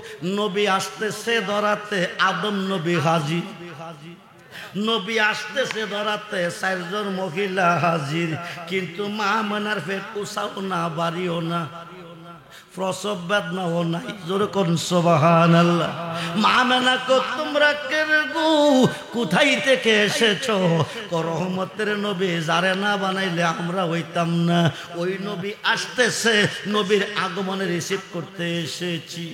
নবী আসতেছে ধরাতে, আদম নবী হাজির। নবী আসতেছে ধরাতে, 4 জন মহিলা হাজির। কিন্তু মা আমেনার পেট উসাও না, বাড়িও না, প্রসব বেদনাও নাই। জোরে কোন সুবহানাল্লাহ। মা আমেনা কো তোমরা কে গো, কোথায় থেকে এসেছো? রহমতের নবী যারে না বানাইলে আমরা হইতাম না। ওই নবী আসতেছে, নবীর আগমনে রিসিভ করতে এসেছি।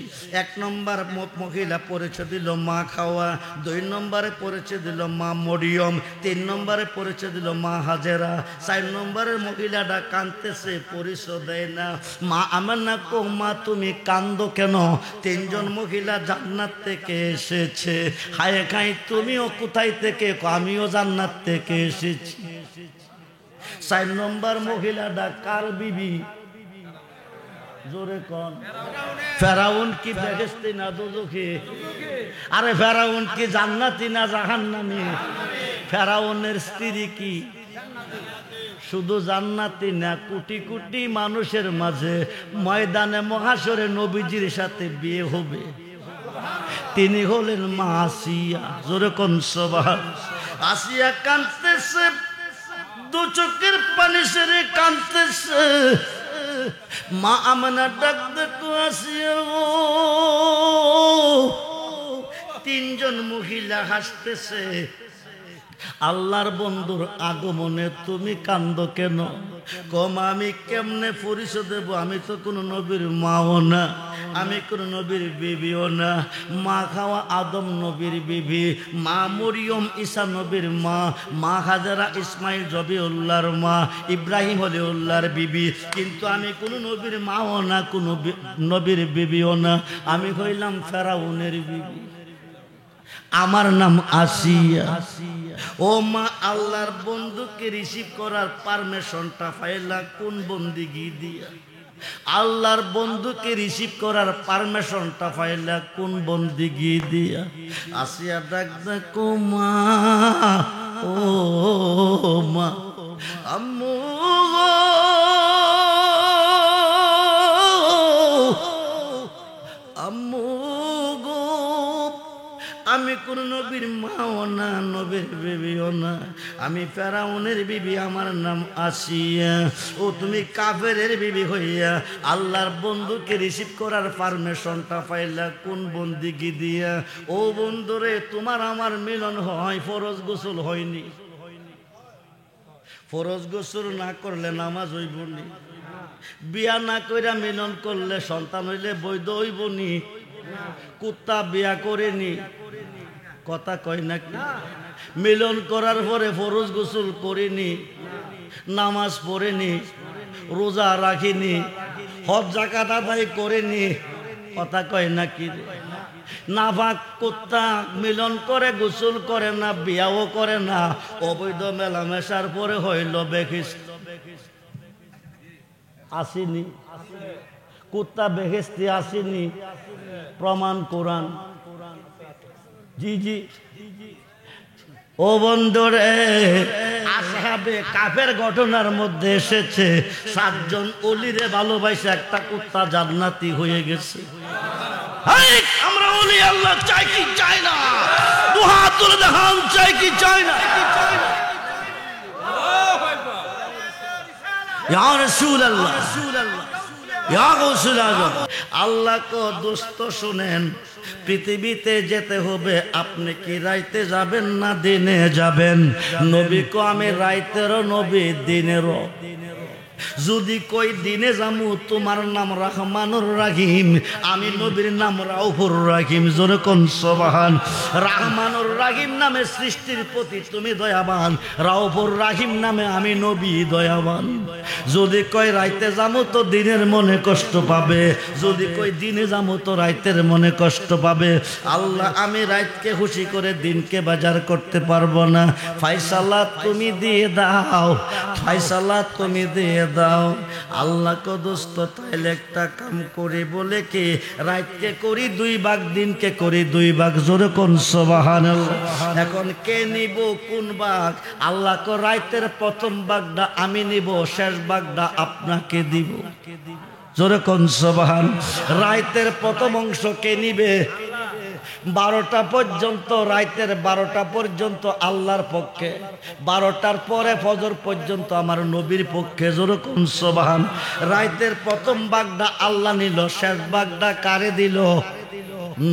1 নম্বর মহিলা পরিচয় দিল মা খাওয়া, 2 নম্বরে পরিচয় দিল মা মরিয়ম, 3 নম্বরে পরিচয় দিল মা হাজেরা, 4 নম্বরের মহিলাটা কাঁদতেছে, পরিচয় দেয় না। মা আমেনা কো মা তুমি কান্দো কেন? 3 জন মহিলা জান্নাত থেকে এসেছে। হায় খাই তুমিও কোথায় থেকে? আমিও জান্নাত থেকে এসেছি। 4 নম্বর মহিলাটা কার বিবি? জোরে কোন। ফেরাউন কি বেহেশতি না দোজখে? আরে ফেরাউন কি জান্নাতি না জাহান্নামী? ফেরাউনের স্ত্রী কি শুধু জান্নাতি না, কোটি কোটি মানুষের মাঝে ময়দানে মহাশরে নবীজির সাথে বিয়ে হবে। তিনি হলেন মা আসিয়া। জোরে কোন সুবহান। আসিয়া কাঁদতেছে, 2 চোখের পানি সেরে কাঁদতেছে। মা আমেনা ডাক দেখো আসিয়া ও। 3 জন মহিলা হাসতেছে। আল্লাহর বন্ধুর আগমনে তুমি কান্দো কেন? কম আমি কেমনে পরিচয় দেব? আমি তো কোনো নবীর মাও না, আমি কোনো নবীর বিবিও না। মা খাওয়া আদম নবীর বিবি, মা মরিয়ম ঈসা নবীর মা, মা হাজেরা ইসমাইল জবিউল্লাহর মা, ইব্রাহিম হলিউল্লাহর বিবি। কিন্তু আমি কোনো নবীর মাও না, কোনো নবীর বিবিও না। আমি হইলাম ফেরাউনের বিবি। আমার নাম আসিয়া। ও মা, আল্লাহর বন্ধুকে রিসিভ করার পারমিশনটা পাইলা কোন বন্দিগি দিয়া? আল্লাহর বন্ধুকে রিসিভ করার পারমিশনটা পাইলা কোন বন্দিগি দিয়া? আসিয়া ডাক দেখো মা, ও মা, আম্মু আম্মু গো, আমি কোন নবীর মাও না, নবীর বিবিও না, আমি ফেরাউনের বিবি। আমার নাম আসিয়া। ও তুমি কাফেরের বিবি হইয়া আল্লাহর বন্ধুকে রিসিভ করার পারমিশনটা পাইলা কোন বন্দিগি দিয়া? ও বন্ধুরে, তোমার আমার মিলন হয়, ফরজ গোসল হয়নি। ফরজ গোসল না করলে নামাজ হইব নি? বিয়া না কইরা মিলন করলে সন্তান হইলে বৈধ হইব নি? কুত্তা বিয়া করেনি, কথা কয় নাকি? মিলন করার পরে ফরজ গোসল করিনি, নামাজ পড়েনি, রোজা রাখিনি, হজ যাকাত আদায় করেনি, কথা কয় নাকি? নাপাক কুত্তা মিলন করে, গোসল করে না, বিয়াও করে না, অবৈধ মেলামেশার পরে হইল বেখিস্ত। আসেনি কুত্তা বেহেশতি, আসেনি? প্রমাণ কোরআন। জি জি। ও বন্ধুরে, আসহাবে কাফের ঘটনার মধ্যে এসেছে 7 জন ওলিরে ভালোবাসে একটা কুত্তা জান্নাতি হয়ে গেছে। আমরা ওলি আল্লাহ চাই কি চাই না? দুহাত তুলে দেখান, চাই কি চাই না? ইয়া রাসূলুল্লাহ, ইয়া গাউসুল আজম। আল্লাহ কো দোস্ত শুনেন, পৃথিবীতে যেতে হবে, আপনি কি রাইতে যাবেন না দিনে যাবেন? নবী কো আমি রাইতেরও নবী, দিনেরও। যদি কই দিনে যামু, তোমার নাম রহমানুর রাহিম, আমি নবীর নাম রাউফুর রাহিম। জোরে কোন সুবহান। রহমানুর রাহিম নামে সৃষ্টির প্রতি তুমি দয়াবান, রাউফুর রাহিম নামে আমি নবী দয়াবান। যদি কই রাইতে যামু তো দিনের মনে কষ্ট পাবে, যদি কই দিনে যামু তো রাইতের মনে কষ্ট পাবে। আল্লাহ, আমি রাতকে খুশি করে দিনকে বাজার করতে পারবো না, ফায়সালা তুমি দিয়ে দাও, ফায়সালা তুমি দিয়ে দাও। আল্লাহ কো দোস্ত তাইলে একটা কাম করি, বলে কি রাতকে করি 2 ভাগ, দিনকে করি 2 ভাগ। জোরে কোন সুবহানাল্লাহ। এখন কে নিব কোন ভাগ? আল্লাহ কো রাতের প্রথম ভাগটা আমি নিব, শেষ ভাগটা আপনাকে দিব। জোরে কোন সুবহান। রাতের প্রথম অংশ কে নিবে? 12টা পর্যন্ত, রাতের 12টা পর্যন্ত আল্লাহর পক্ষে, 12টার পরে ফজর পর্যন্ত আমার নবীর পক্ষে। জোরে কোন সুবহান। রাতের প্রথম ভাগটা আল্লাহ নিল, শেষ ভাগটা কারে দিল?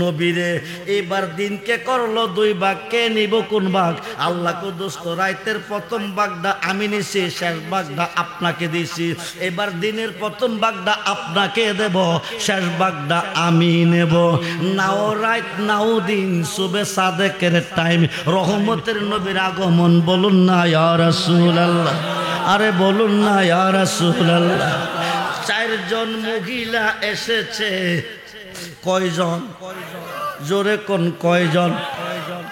নবীরে। এবার দিনকে করলো 2 ভাগ, কে নিব কোন ভাগ? আল্লাহ কো দোস্ত রাতের প্রথম ভাগটা আমি নিছি, শেষ ভাগটা আপনাকে দিছি। এবার দিনের প্রথম ভাগটা আপনাকে দেব, শেষ ভাগটা আমি নেব। নাও রাত নাও দিন, সুবে সাদেকের টাইম, রহমতের নবীর আগমন। বলুন না ইয়া রাসূলুল্লাহ, আরে বলুন না ইয়া রাসূলুল্লাহ। 4 জন মহিলা এসেছে। কয়জন? জোরে কোন কয়জন?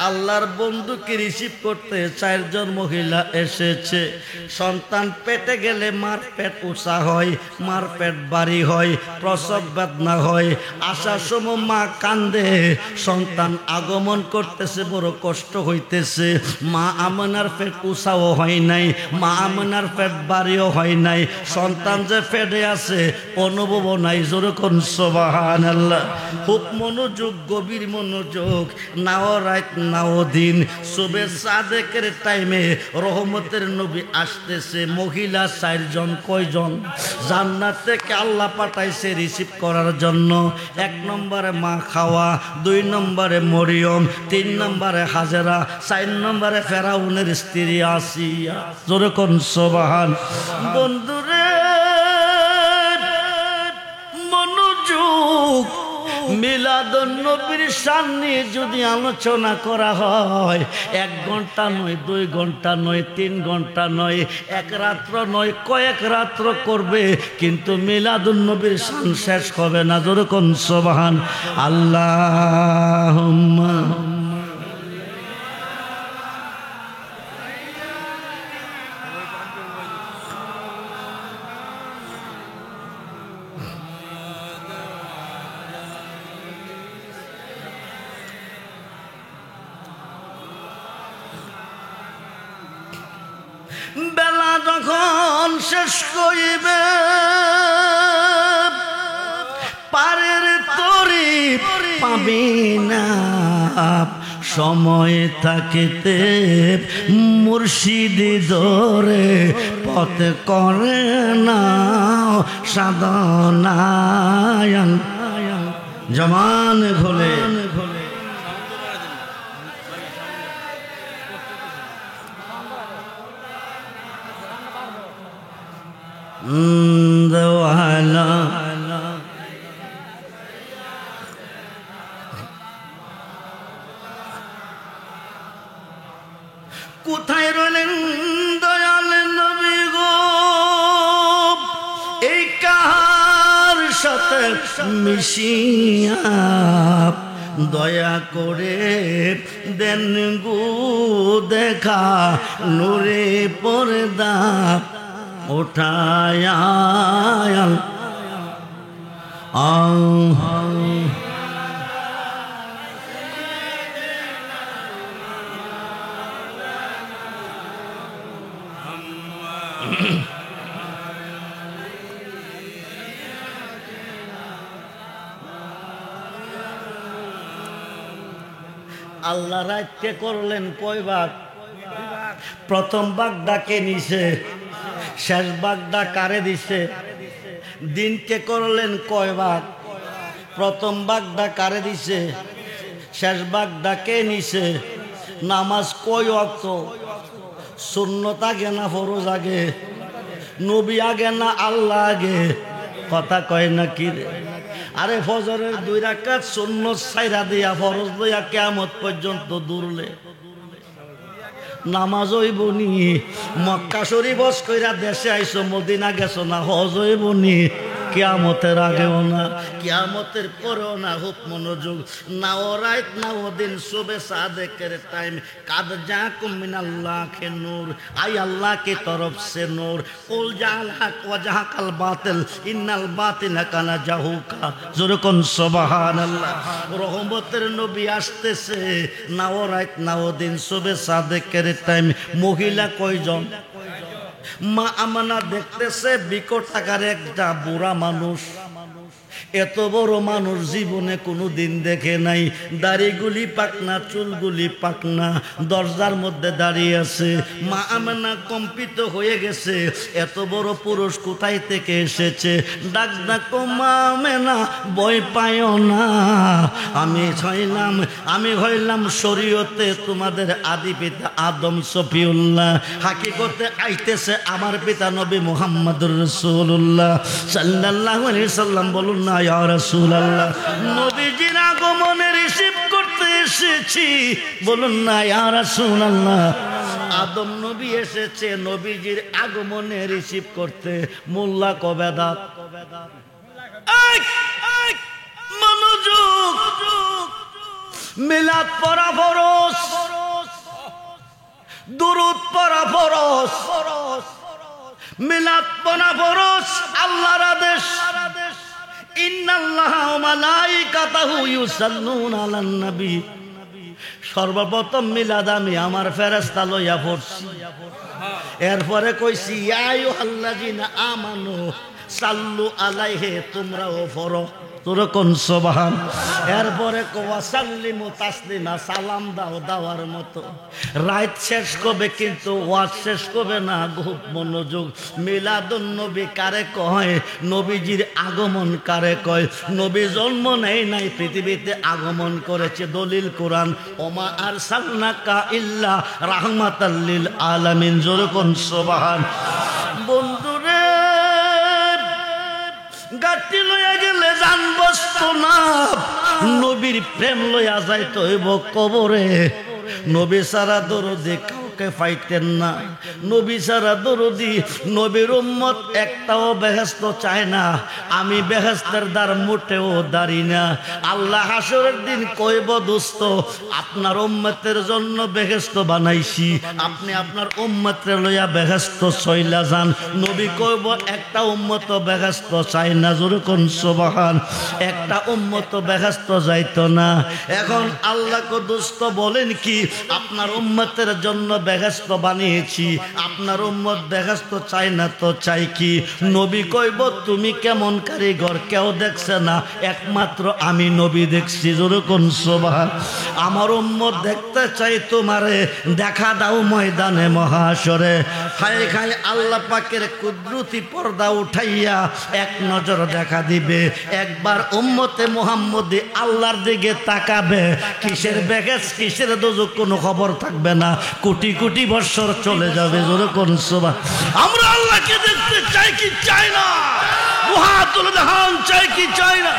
আল্লাহর বন্ধুকে রিসিভ করতে 4 জন মহিলা এসেছে। সন্তান পেটে গেলে মার পেট উঁচা হয়, মার পেট বাড়ি হয়, প্রসব বেদনা হয়। আসার সময় মা কান্দে, সন্তান আগমন করতেছে, বড় কষ্ট হইতেছে। মা আমেনার পেট উঁচাও হয় নাই, মা আমেনার পেট বাড়িও হয় নাই। সন্তান যে পেটে আছে অনুভবও নাই। জোরে কোন সুবহানাল্লাহ। খুব মনোযোগ, গভীর মনোযোগ। নাও রাত নাও দিন, সুবে সাদেকের টাইমে রহমতের নবী আসতেছে। মহিলা 4 জন। কয়জন? জান্নাত থেকে আল্লাহ পাঠাইছে রিসিভ করার জন্য। 1 নম্বরে মা খাওয়া, 2 নম্বরে মরিয়ম, 3 নম্বরে হাজেরা, 4 নম্বরে ফেরাউনের স্ত্রী আসিয়া। জোরে কোন সুবহান। বন্ধুরে মনোযোগ। মিলাদুন নবীর সামনে যদি আলোচনা করা হয়, 1 ঘন্টা নয়, 2 ঘন্টা নয়, 3 ঘন্টা নয়, 1 রাত্র নয়, কয়েক রাত্র করবে, কিন্তু মিলাদুন নবীর শান শেষ হবে না। জোরে কোন সুবহান। আল্লাহুম্মা বেলা যখন শেষ করিবে, পারের তরি পাবি না। সময় থাকিতে মুর্শিদি ধরে পথ করে না সাধনায়ন। জমান ঘোলে দেওয়ালা। কোথায় রইলেন দয়াল নবী গো? এই কাহার সাথে মিশিয়া দয়া করে দেন গো দেখা, নূরে পর্দা উঠায়া। আল্লাহ রাতকে করলেন কয় ভাগ? প্রথম ভাগ ডাকে নিছে, শেষ ভাগটা কারে দিছে? দিনকে করলেন কয় ভাগ? প্রথম ভাগটা কারে দিছে, শেষ ভাগটা কে নিছে? নামাজ কয় ওয়াক্ত? সুন্নত আগে না ফরজ আগে? নবী আগে না আল্লাহ আগে? কথা কয় না কি রে? আরে ফজরের 2 রাকাত সুন্নত ছাইরা দিয়া ফরজ লইয়া কিয়ামত পর্যন্ত দৌড়লে নামাজ হইব নি? মক্কা শরীফ হজ কইরা দেশে আইছো, মদিনা গেছো না, হজ হইব নি? কিয়ামতের আগেও না, কিয়ামতের পরেও না। খুব মনোযোগ। নাও রাত নাও দিন, সুবে सादिक़ेर टाइम। काद जाकुम मिनल्लाह के नूर, आई अल्लाह की तरफ से नूर। कुल जाल हक व जहकल बातिल, इन्नल बातिल काना जाहुका। जोरे कोन सुबहानाल्लाह। रहमतेर नबी আসতেছে। নাও রাত নাও দিন, সুবে सादिक़ेर टाइम। মহিলা কয়জন? মা আমানা দেখতেছে বিকট আকারে একটা বুড়া মানুষ। এত বড় মানুষ জীবনে কোনো দিন দেখে নাই। দাড়িগুলি পাকনা, চুলগুলি পাকনা, দরজার মধ্যে দাঁড়িয়ে আছে। মা আমেনা কম্পিত হয়ে গেছে, এত বড় পুরুষ কোথায় থেকে এসেছে? ডাক ডাকো মা আমেনা, ভয় পায়ও না, আমি হইলাম শরীয়তে তোমাদের আদি পিতা আদম সফিউল্লাহ, হাকিকতে আইতেছে আমার পিতা নবী মুহাম্মদুর রাসূলুল্লাহ সাল্লাল্লাহু আলাইহি সাল্লাম। বলুন না ইয়া রাসূলুল্লাহ, নবীজির আগমনে রিসিভ করতে এসেছি। বলুন না ইয়া রাসূলুল্লাহ, আদম নবী এসেছে নবীজির আগমনে রিসিভ করতে। মোল্লা কবেদাত মনোযোগ, মিলাদ পড়া ফরজ, দুরূদ পড়া ফরজ, মিলাদ পড়া ফরজ, আল্লাহর আদেশ। ইন্নাল্লাহা ওয়া মালাইকাতাহু ইউসাল্লুনা আলান নবী। সর্বপ্রথম মিলাদ আমি আমার ফেরেশতা লইয়া পড়ছি, এরপরে কইছি ইয়া আইয়ুহাল্লাযিনা আমানু সাল্লু আলাইহি, তোমরাও পড়ো। তোর কোন সুবহান। এরপরে কোয়া সাল্লিমু তাসলিমা, সালাম দাও দেওয়ার মতো। রাত শেষ করবে কিন্তু ওয়াজ শেষ করবে না। খুব মনোযোগ। মিলাদুন নবী কারে কয়? নবীজির আগমন কারে কয়? নবী জন্ম নেয় নাই, পৃথিবীতে আগমন করেছে। দলিল কোরআন, ওমা আরসালনাকা ইল্লা রাহমাতাল লিল আলামিন। জোরে কোন সুবহান। বন্ধুরে, গাড়ি লইয়া গেলে জান বসতো না, নবীর প্রেম লইয়া যাইতে হইব কবরে। নবী সারা দরদে কাউকে পাইতেন না, নবী সারা দরদি। নবীর উম্মত একটাও বেহেশত চায় না। আমি বেহেশতের দ্বার মোটেও দাঁড়ি না। আল্লাহ হাসরের দিন কইব, দোস্ত আপনার উম্মতের জন্য বেহেশত বানাইছি, আপনি আপনার উম্মতের লইয়া বেহেশত চইলা যান। নবী কইব, একটা উম্মত বেহেশত চাই না। জোরে কোন সুবহান। একটা উম্মত বেহেশত যাইতো না। এখন আল্লাহ কো দোস্ত বলেন কি, আপনার উম্মতের জন্য বেহেশত বানিয়েছি, আপনার উম্মত বেহেশত চাই না তো চাই কি? নবী কইব, তুমি কেমন কারিগর, কেউ দেখছে না, একমাত্র আমি নবী দেখছি। জোরে কোন সুবহান। আমার উম্মত দেখতে চাই তোমারে, দেখা দাও ময়দানে মহাশরে। খায় খায় আল্লাহ পাকের কুদরতি পর্দা উঠাইয়া এক নজর দেখা দিবে। একবার উম্মতে মুহাম্মদি আল্লাহর দিকে তাকাবে, কিসের বেহেশত কিসের দোজখ কোনো খবর থাকবে না। কোটি কোটি বছর চলে যাবে। জোরে কোন সুবহান। আমরা আল্লাহকে দেখতে চাই কি চাই না? মুহাতুল জাহান চাই কি চাই না?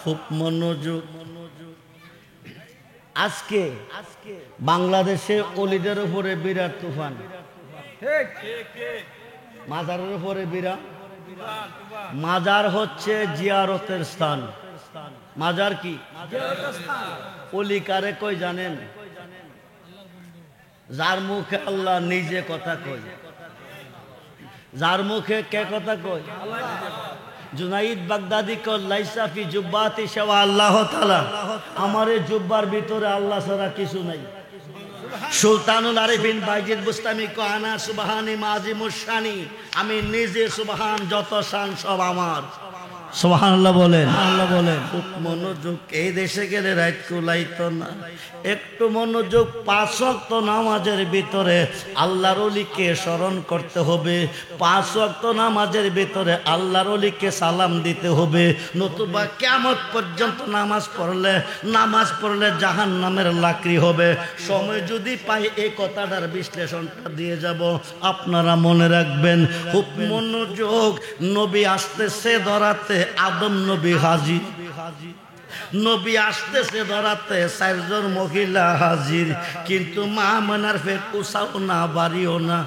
খুব মনোযোগ। আজকে বাংলাদেশে অলিদের উপরে বিরাট তুফান, মাজারের উপরে বিরাট। মাজার হচ্ছে জিয়ারতের স্থান। মাজার কি? অলি কারে কই জানেন? যার মুখে আল্লাহ নিজে কথা কই। যার মুখে কে কথা কই? জুনাইদ বাগদাদি কল লাইসা ফি জুব্বাতি শাওয়া আল্লাহ তাআলা। আমার এই জুব্বার ভিতরে আল্লাহ ছাড়া কিছু নাই। সুলতানুল আরিফিন বাইজিদ বুস্তামি কো আনা সুবহানি মাজিমুশ শানি, আমি নিজে সুবহান, যত শান সব আমার। সুবহানাল্লাহ বলেন, আল্লাহ বলেন। খুব মনোযোগ। এই দেশে গেলে রাত কুলাইতো না। একটু মনোযোগ। 5 ওয়াক্ত নামাজের ভিতরে আল্লাহর ওলিকে স্মরণ করতে হবে। 5 ওয়াক্ত নামাজের ভিতরে আল্লাহর ওলিকে সালাম দিতে হবে। নতুবা কিয়ামত পর্যন্ত নামাজ পড়লে জাহান্নামের লাকড়ি হবে। সময় যদি পাই এই কথাটার বিশ্লেষণটা দিয়ে যাব, আপনারা মনে রাখবেন। খুব মনোযোগ। নবী আসতেছে ধরাতে, আদম নবী হাজির। নবী আসতেছে ধরাতে, 4 জন মহিলা হাজির। কিন্তু মা আমেনার পেট উসাও না, বাড়িও না,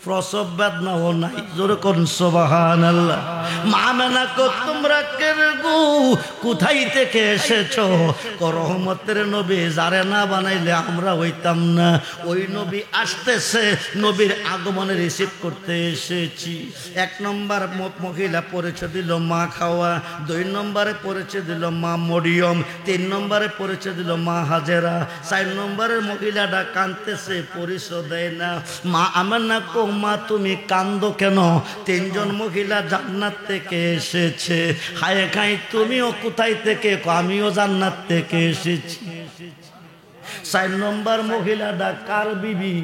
প্রসব বেদনাও নাই। জোরে কোন সুবহানাল্লাহ। মা আমেনা কো তোমরা কে গো, কোথায় থেকে এসেছো? রহমতের নবী যারে না বানাইলে আমরা হইতাম না। ওই নবী আসতেছে, নবীর আগমনে রিসিভ করতে এসেছি। 1 নম্বর মহিলা পরিচয় দিল মা খাওয়া, 2 নম্বরে পরিচয় দিল মা মরিয়ম, 3 নম্বরে পরিচয় দিল মা হাজেরা, 4 নম্বরের মহিলাটা কাঁদতেছে, পরিচয় দেয় না। মা আমেনা কো মা তুমি কান্দো কেন? 3 জন মহিলা জান্নাত থেকে এসেছে। হায় খাই তুমিও কোথায় থেকে? আমিও জান্নাত থেকে এসেছি। 4 নম্বর মহিলাটা কার বিবি?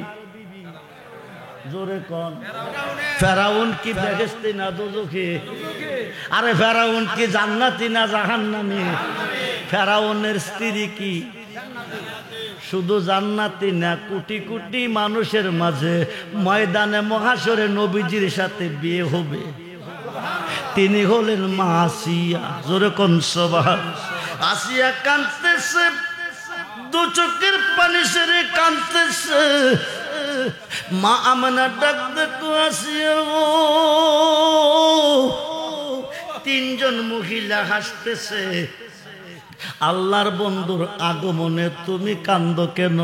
জোরে কোন? ফেরাউন কি বেহেশতি না দোজখে? আরে ফেরাউন কি জান্নাতি না জাহান্নামী? ফেরাউনের স্ত্রী কি শুধু জান্নাতি না, কোটি কোটি মানুষের মাঝে ময়দানে মহাশরে নবীজির সাথে বিয়ে হবে। তিনি হলেন মা আসিয়া। জোরে কোন সুবহান। আসিয়া কাঁদতেছে, 2 চোখের পানি সেরে কাঁদতেছে। মা আমেনা ডাক দেখো আসিয়া ও। 3 জন মহিলা হাসতেছে। আল্লাহর বন্ধুর আগমনে তুমি কান্দো কেন?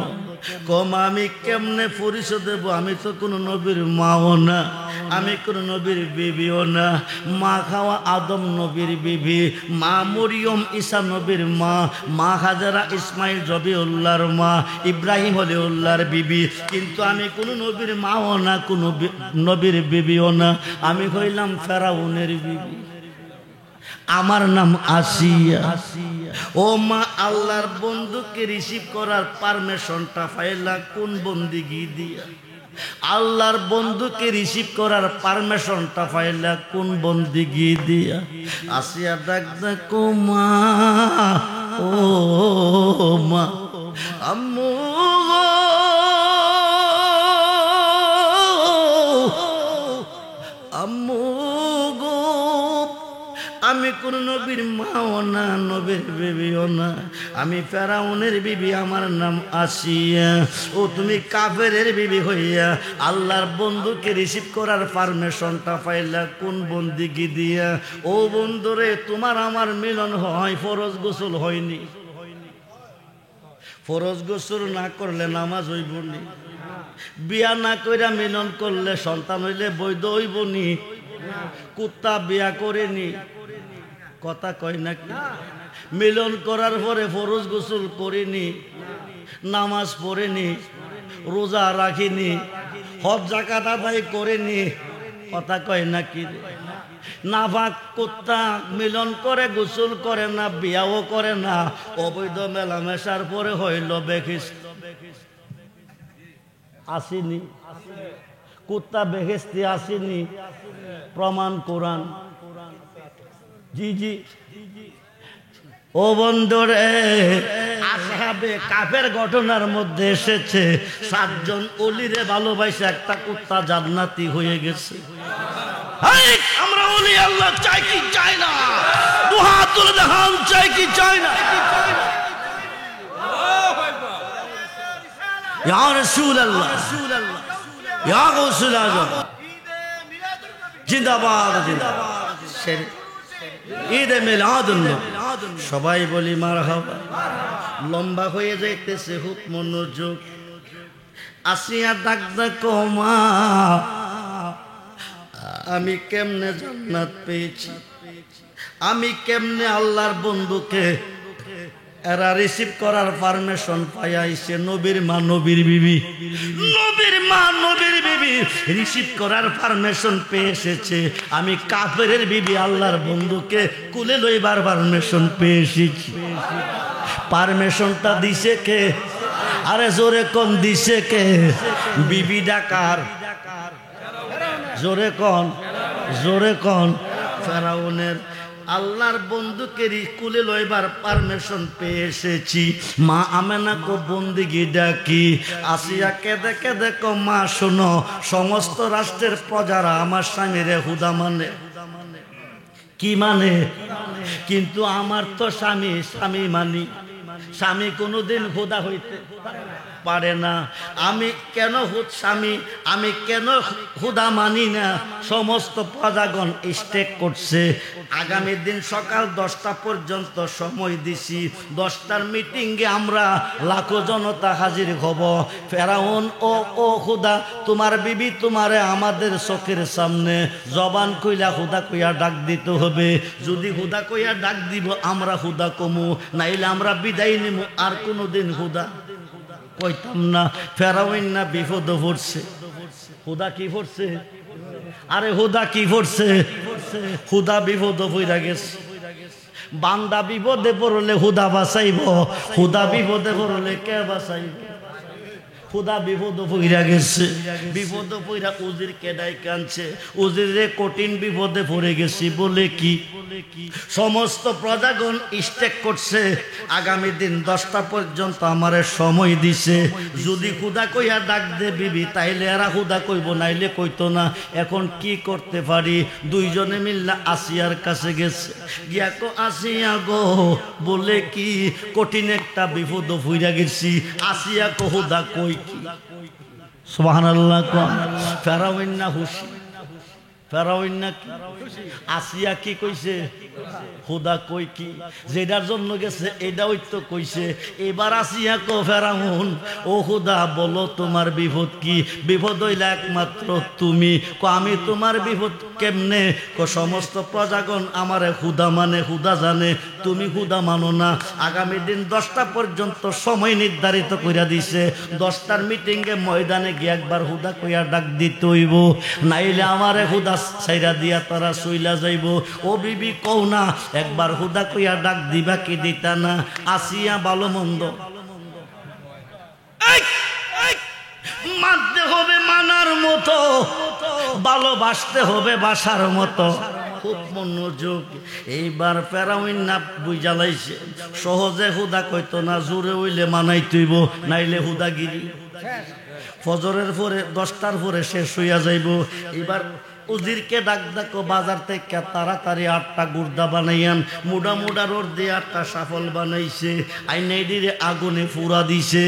কম আমি কেমনে পরিচয় দেব? আমি তো কোনো নবীর মাও না, আমি কোনো নবীর বিবিও না। মা খাওয়া আদম নবীর বিবি, মা মরিয়ম ঈসা নবীর মা, মা হাজেরা ইসমাইল জবিউল্লাহর মা, ইব্রাহিম হলিউল্লাহর বিবি। কিন্তু আমি কোনো নবীর মাও না, কোনো নবীর বিবিও না। আমি হইলাম ফেরাউনের বিবি। আমার নাম আসিয়া। ও মা, আল্লাহর বন্ধুকে রিসিভ করার পারমিশনটা পাইলা কোন বন্দিগি দিয়া? আল্লাহর বন্ধুকে রিসিভ করার পারমিশনটা পাইলা কোন বন্দিগি দিয়া? আসিয়া ডাক দেখো মা, ও মা, আম্মু আম্মু গো, আমি কোন নবীর মাও না, নবীর বিবিও না। আমি ফেরাউনের বিবি, আমার নাম আসিয়া। ও তুমি কাফেরের বিবি হইয়া আল্লাহর বন্ধুকে রিসিভ করার পারমিশনটা পাইলা কোন বন্দিগি দিয়া? ও বন্ধুরে, তোমার আমার মিলন হয়, ফরজ গোসল হয়নি। ফরজ গোসল না করলে নামাজ হইব নি? বিয়া না কইরা মিলন করলে সন্তান হইলে বৈধ হইব নি? কুত্তা বিয়া করেনি, কথা কয় নাকি? মিলন করার পরে ফরজ গোসল করিনি, নামাজ পড়েনি, রোজা রাখিনি, হজ যাকাত আদায় করেনি, কথা কয় নাকি? নাপাক কুত্তা মিলন করে, গোসল করে না, বিয়াও করে না, অবৈধ মেলামেশার পরে হইল বেখিস্ত। আসেনি কুত্তা বেহেশতি, আসেনি? প্রমাণ কোরআন। জি জি। ও বন্ধুরে, আসহাবে কাফের ঘটনার মধ্যে এসেছে 7 জন ওলিরে ভালোবাসে একটা কুত্তা জান্নাতি হয়ে গেছে। আমরা ওলি আল্লাহ চাই কি চাই না? দুহাত তুলে দেখান, চাই কি চাই না? ইয়া রাসূলুল্লাহ, ইয়া গাউসুল আজম, জিন্দাবাদ জিন্দাবাদ। ঈদে মিলাদুন নবী সবাই বলি মারহাবা। লম্বা হয়ে যাইতেছে, হুক মনোযোগ। আসিয়া ডাক দেখো মা, আমি কেমনে জান্নাত পেয়েছি, আমি কেমনে আল্লাহর বন্ধুকে এরা রিসিভ করার পারমিশন পাইছে। নবীর মা নবীর বিবি, নবীর মা নবীর বিবি রিসিভ করার পারমিশন পেয়ে এসেছে। আমি কাফেরের বিবি আল্লাহর বন্ধুকে কুলে লইবার পারমিশন পেয়ে এসেছি। পারমিশনটা দিছে কে? আরে জোরে কোন দিছে কে? বিবি ডাকার, জোরে কোন, জোরে কোন? ফেরাউনের। আল্লাহর বন্ধুকে কুলে লইবার পারমিশন পেয়ে এসেছি। মা আমেনা কো বন্দিগি ডাকি। আসিয়া কেঁদে কেঁদে কো মা শোনো, সমস্ত রাষ্ট্রের প্রজারা আমার স্বামীরে হুদা মানে। কি মানে? কিন্তু আমার তো স্বামী, স্বামী মানি। স্বামী কোনোদিন হুদা হইতে পারে না। আমি কেন আমি কেন হুদা মানি না? সমস্ত প্রজাগণ স্টেক করছে, আগামী দিন সকাল 10টা পর্যন্ত সময় দিছি, 10টার মিটিংয়ে আমরা লাখো জনতা হাজির হব। ফেরাউন ও খুদা, তোমার বিবি তোমারে আমাদের চোখের সামনে জবান কইলা খুদা কইয়া ডাক দিতে হবে। যদি খুদা কইয়া ডাক দিব আমরা খুদা কমু, নাইলে আমরা বিদায় নিমু, আর কোনোদিন খুদা কইতাম না। ফেরাউন না বিপদ পড়ছে। খুদা কি পড়ছে? আরে খুদা কি পড়ছে? খুদা বিপদ পইরা গেছে। বান্দা বিপদে পড়লে খুদা বাঁচাইব, খুদা বিপদে পড়লে কে বাঁচাইব? খুদা বিপদ পইরা গেছে। বিপদ পইরা উজির কেডাই কানছে, উজিরে কঠিন বিপদে পড়ে গেছি বলে কি সমস্ত প্রজাগণ স্টেক করছে, আগামী দিন 10টা পর্যন্ত আমারে সময় দিছে। যদি খুদা কইয়া ডাক দে বিবি, তাইলে এরা খুদা কইব, নাইলে কইতো না। এখন কি করতে পারি? দুইজনে মিল্লা আসিয়ার কাছে গেছে, গিয়া কো আসিয়া গো, বলে কি কঠিন একটা বিপদ পইরা গেছি। আসিয়া কো খুদা কই কি? সুবহানাল্লাহ। ফেরাউন না হুশি? ফেরাউন না কি? আসিয়া কি কইছে? খুদা কই কি? যেটার জন্য গেছে এটাও তো কইছে। এবার আসিয়া কো ফেরাউন, ও খুদা বলো তোমার বিপদ কি? বিপদ হইলে একমাত্র তুমি। কো আমি তোমার বিপদ কেমনে? কো সমস্ত প্রজাগণ আমারে খুদা মানে, খুদা জানে, তুমি খুদা মানো না। আগামী দিন 10টা পর্যন্ত সময় নির্ধারিত কইরা দিছে। 10টার মিটিংয়ে ময়দানে গিয়ে একবার খুদা কইয়া ডাক দিতে হইব, নাইলে আমারে খুদা ছাইরা দিয়া তারা চইলা যাইব। ও বিবি কও না, একবার খুদা কইয়া ডাক দিবা কি দিতা না? আসিয়া ভালো মন্দ মানতে হবে মানার মতো, ভালোবাসতে হবে বাসার মতো। খুব মনোযোগ। এইবার ফেরাউন না বুঝা লাইছে, সহজে খুদা কইতো না, জোরে হইলে মানাই তুইব, নাইলে হুদাগিরি। ফজরের পরে 10টার পরে শেষ হইয়া যাইব। এবার উজিরকে ডাক ডাকো, বাজার থেকে তাড়াতাড়ি 8টা গুর্দা বানাইয়ান। মুডা মুডা রোড দিয়ে 8টা সাফল বানাইছে, আইনাই দিয়ে আগুনে ফুরা দিছে।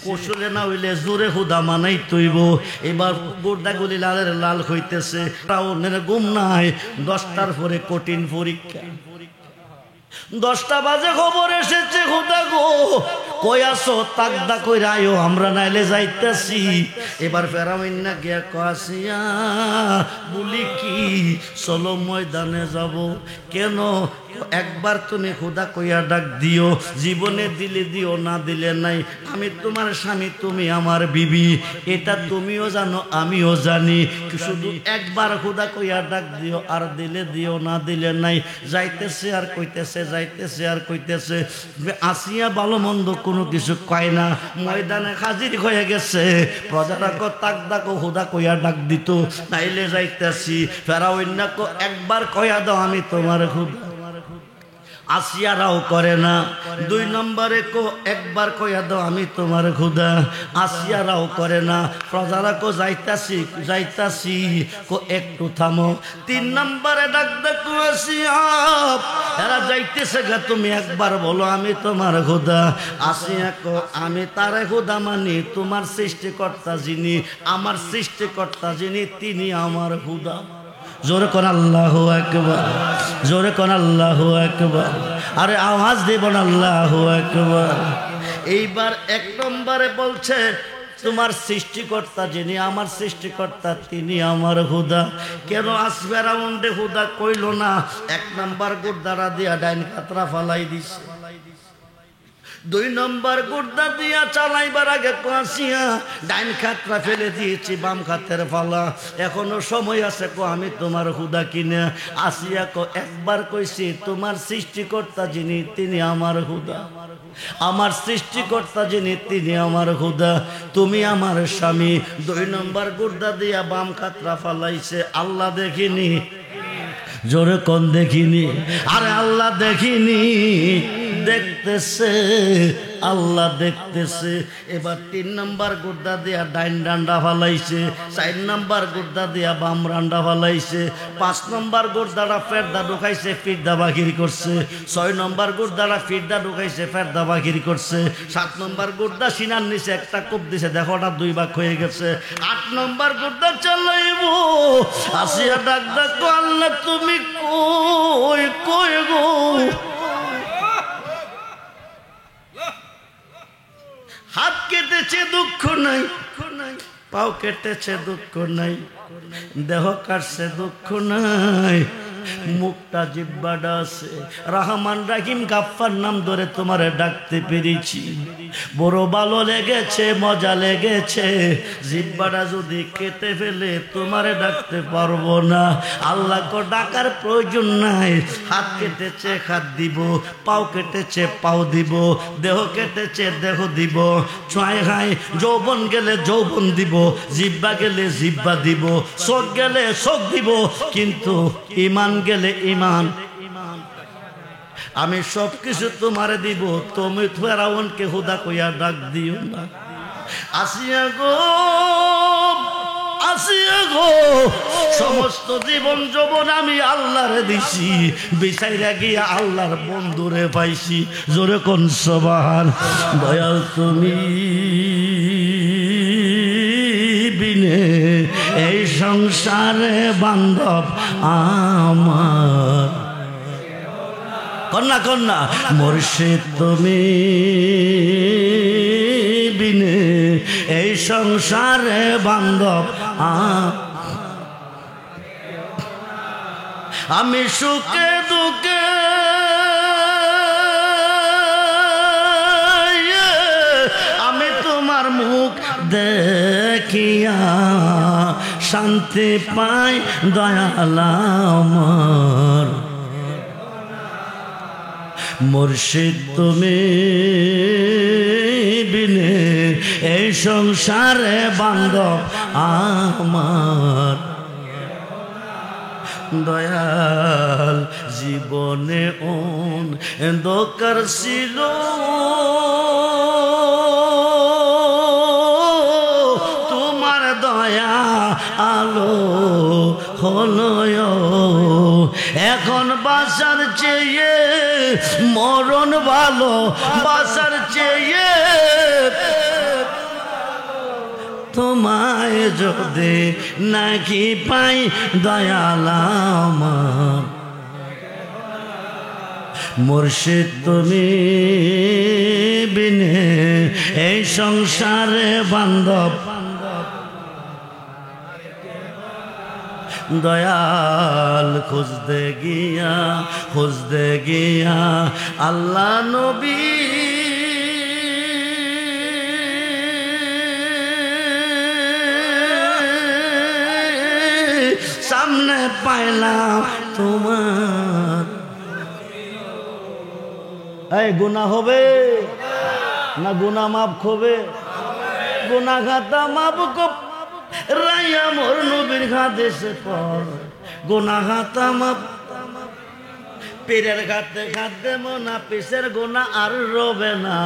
কৌশলে না হইলে জোরে হুদা মানাই তৈব। এবার গুর্দাগুলি লালের লাল হইতেছে, টাউনের ঘুম নাই। 10টার পরে কঠিন পরীক্ষা। 10টা বাজে খবর এসেছে, খুদা গো কই আছো? তাকদা কইরা আইও, আমরা নাইলে যাইতেছি। এবার ফেরাউন না গিয়া কইয়া বলি কি, চলো ময়দানে যাব। কেন? একবার তুমি খুদা কইয়া ডাক দিও, জীবনে দিলে দিও, না দিলে নাই। আমি তোমার স্বামী, তুমি আমার বিবি, এটা তুমিও জানো আমিও জানি। শুধু একবার খুদা কইয়া ডাক দিও, আর দিলে দিও, না দিলে নাই। যাইতেছে আর কইতেছে, যাইতেছে আর কইতেছে। আসিয়া ভালো মন্দ কোনো কিছু কয় না, ময়দানে হাজির হয়ে গেছে। প্রজারা কো তাকদা কো খুদা কইয়া ডাক দিত, নাইলে যাইতেছি। ফেরাউন না কো একবার কইয়া দাও আমি তোমার খুদা। আসিয়ারাও করে না। 2 নম্বরে কো একবার কইয়া দাও আমি তোমার খুদা। আসিয়ারাও করে না। প্রজারা কো যাইতাছি যাইতাছি, কো একটু থামো। 3 নম্বরে ডাক দেখো আসিয়া, এরা যাইতেছে গা, তুমি একবার বলো আমি তোমার খুদা। আসিয়া কো আমি তারে খুদা মানি, তোমার সৃষ্টিকর্তা যিনি, আমার সৃষ্টিকর্তা যিনি, তিনি আমার খুদা। জোরে কোন আল্লাহু আকবার, জোরে কোন আল্লাহু আকবার। আরে আওয়াজ দেবেন আল্লাহু আকবার। এইবার 1 নম্বরে বলছে তোমার সৃষ্টিকর্তা যিনি, আমার সৃষ্টিকর্তা তিনি আমার খুদা। কেন আসফেরাউন দে খুদা কইল না? 1 নম্বর গুর্দারা দিয়া ডাইন খাতরা ফালাই দিছে। 2 নম্বর গুর্দা দিয়া চালাইবার আগে কাঁচিয়া ডাইন খাতরা ফেলে দিয়েছি, বাম খাতের ফালা। এখনো সময় আছে, কো আমি তোমার খুদা কিনা। আসিয়া কো একবার কইছি তোমার সৃষ্টিকর্তা যিনি, তিনি আমার খুদা। আমার সৃষ্টিকর্তা যিনি, তিনি আমার খুদা। তুমি আমার স্বামী। 2 নম্বর গুর্দা দিয়া বাম খাতরা ফালাইছে। আল্লাহ দেখিনি? জোরে কোন দেখিনি? আরে আল্লাহ দেখিনি? দেখতেছে, আল্লাহ দেখতেছে। এবার 3 নাম্বার গুর্দা দিয়া ডাইন ডান্ডা ফালাইছে, 4 নাম্বার গুর্দা দিয়া বাম রান্ডা ফালাইছে, 5 নাম্বার গুর্দাটা ফেরদা ঢুকাইছে, ফিরদা বাকির করছে, 6 নাম্বার গুর্দাটা ফিরদা ঢুকাইছে, ফেরদা বাকির করছে, 7 নাম্বার গুর্দা সিনার নিচে একটা কোপ দিছে, দেখো ওটা 2 ভাগ হয়ে গেছে। 8 নাম্বার গুর্দা চালাইব, আসিয়া ডাক ডাক, আল্লাহ তুমি কই কই গো? হাত কেটেছে দুঃখ নাই, পাও কেটেছে দুঃখ নাই, দেহ কাটছে দুঃখ নাই, মুখটা জিব্বাটা আছে। রহমান রাহিম গাফফার নাম ধরে তোমারে ডাকতে পেরেছি, বড় ভালো লেগেছে, মজা লেগেছে। জিব্বাটা যদি কেটে ফেলে তোমারে ডাকতে পারবো না। আল্লাহকে ডাকার প্রয়োজন নাই। হাত কেটেছে হাত দিব, পাও কেটেছে পাও দিব, দেহ কেটেছে দেহ দিব, ছয় হাই যৌবন গেলে যৌবন দিব, জিব্বা গেলে জিব্বা দিব, চোখ গেলে চোখ দিব, কিন্তু ইমান গেলে ইমান। আমি সব কিছু তোমারে দিব, তুমি ফেরাউনকে হুদা কইয়া ডাক দিও না। আসিয়া গো আসিয়া গো, সমস্ত জীবন যৌবন আমি আল্লাহরে দিছি, বিচাইরা গিয়া আল্লাহর বন্ধুরে পাইছি। জোরে কোন সুবহান। দয়াল তুমি বিনে এই সংসারে বান্ধব আমার, কন্যা কন্যা মুর্শিদ তুমি বিনে এই সংসারে বান্ধব আমি সুখে দুঃখে আমি তোমার মুখ দেখিয়া শান্তি পাই দয়াল আমার। মুর্শিদ তুমি বিনে এই সংসারে বান্ধব আমার, দয়াল জীবনে দরকার ছিল তোমার দয়া আলো হলো, এখন বাঁচার চেয়ে মরণ ভালো, বাঁচার চেয়ে তোমায় যদি নাকি পাই দয়াল আমার। মুর্শিদ তুমি বিনে এই সংসারে বান্ধব, দয়াল খুঁজতে গিয়া আল্লাহ নবী সামনে পাইলাম তোমার। এই গুনাহ হবে না গুনাহ মাফ হবে? গুনাহ খাতা মাফ কর রাইয়া মোর নবীর হাদিসে পর, গুনাহ খাতা মাফ। পীরের ঘাতে খাদ্যে মোনা পিসের গুনাহ আর রবে না,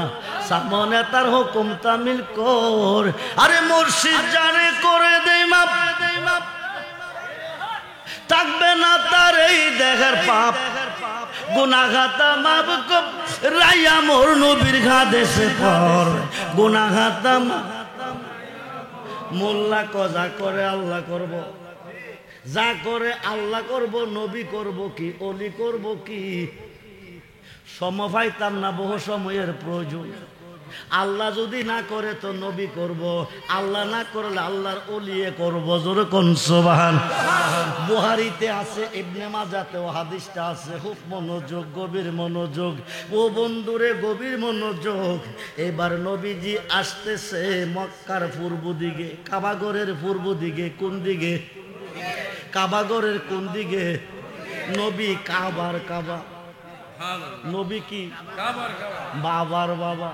সামনে তার হুকুম তামিল কর। আরে মুর্শিদ জানে করে দেই মাপ, থাকবে না তার এই দেখার পাপ। গুনাহ খাতা মাফ কর রাইয়া মোর নবীর হাদিসে পর, গুনাহ খাতা মাফ। মোল্লা যা করে আল্লাহ করব, যা করে আল্লাহ করব, নবী করব কি অলি করব কি? সময় পাইতাম না, বহু সময়ের প্রয়োজন। আল্লাহ যদি না করে তো নবী করব, আল্লাহ না করলে আল্লাহর ওলিয়ে করব। জোরে কোন সুবহান। বুখারীতে আছে, ইবনে মাজাতেও হাদিসটা আছে। খুব মনোযোগ, গভীর মনোযোগ ও বন্ধুরে, গভীর মনোযোগ। এবার নবীজি আসতেছে মক্কার পূর্ব দিকে, কাবাগরের পূর্ব দিকে। কোন দিকে? কাবাগরের কোন দিকে? নবী কাবার কাবা, নবী কি বাবার বাবা।